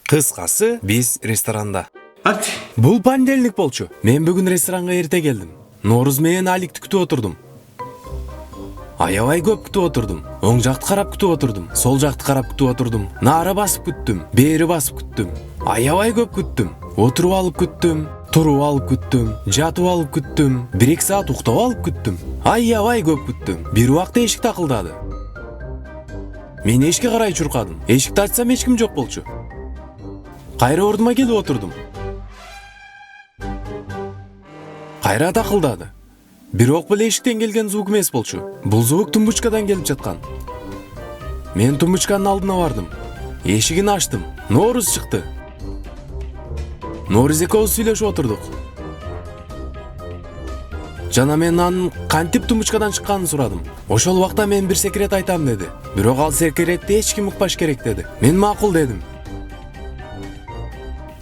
Кыскасы, биз ресторанда. Ат. Бул понедельник болчу. Мен бүгүн ресторанга эрте келдим. Нооруз менен Аликти күтүп отурдум. Аябай көп күтүп отурдум. Оң жакты карап күтүп отурдум. Сол жакты карап күтүп отурдум. Нары басып күттүм. Бери басып күттүм. Аябай көп күттүм. Отуруп алып күттүм. Туруп алып күттүм. Жатып алып күттүм. 1-2 саат уктап алып күттүм. Аябай көп күттүм. Бир убакта эшик такылдады. Мен эшикке карай чуркадым. Эшикти ачсам эч ким жок болчу. Кайра ордума келип отурдум. Кайра такылдады. Бирок бул эшиктен келген звук эмес болчу. Бул звук тумбучкадан келип жаткан. Мен тумбучканын алдына бардым. Эшигин ачтым. Нооруз чыкты. Нооруз экөөбүз сүйлөшүп отурдук. Жана мен анын кантип тумбучкадан чыкканын сурадым. Ошол убакта мен бир секрет айтам деди. Бирок ал секретти эч ким укпаш керек деди. Мен макул дедим.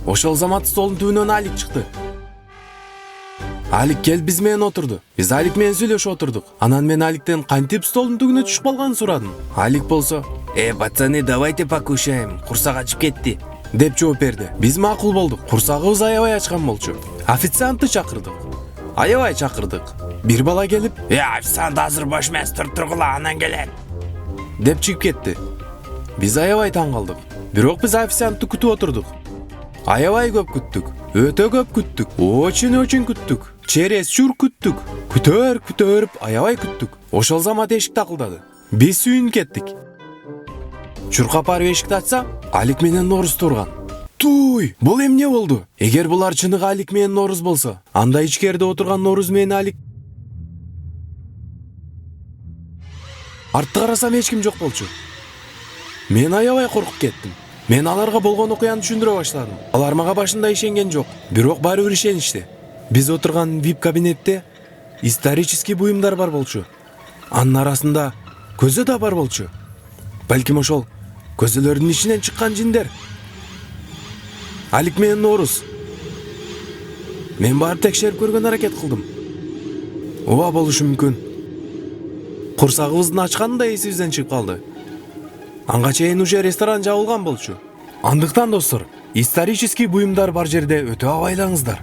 Ошол замат столдун түбүнөн Алик чыкты. Алик келип биз менен отурду. Биз Алик менен сүйлөшүп отурдук. Анан мен Аликтен кантип столдун түбүнө түшүп калганын сурадым. Алик болсо: пацаны, давайте покушаем. Курсак ачып кетти" деп жооп берди. Биз макул болдук. Курсагыбыз аябай ачкан болчу. Официантты чакырдык. Аябай чакырдык. Бир бала келип: "Официант азыр бош эмес, тургула, анан келет" деп чыгып кетти. Биз аябай таң калдык. Бирок биз официантты күтүп отурдук. Аябай көп күттүк. Өтө көп күттүк. Очень күттүк. Через чур күттүк. Күтөрүп, аябай күттүк. Ошол замат эшик такылдады. Биз сүйүнүп кеттик. Чуркап барып эшикти ачсам, Алик менен Нооруз турган. Туй, бул эмне болду? Эгер булар чыныгы Алик менен Нооруз болсо, анда ичкерде отурган Нооруз менен Алик. Артты карасам эч ким жок болчу. Мен аябай коркуп кеттим. Мен аларга болгон окуяны түшүндүрө баштадым. Алар мага башында ишенген жок, бирок баары бир ишеништи. Биз отурган VIP кабинетте исторический буюмдар бар болчу. Анын арасында көзө да бар болчу. Балким ошол көзөлөрдүн ичинен чыккан жиндер. Алик менен Нооруз. Мен барып текшерип көргөн аракет кылдым. Ооба, болушу мүмкүн. Курсагыбыздын ачканы да эсибизден чыгып калды. Анга чейин уже ресторан жабылган болчу. Андыктан достор, исторический буюмдар бар жерде өтө абайлаңыздар.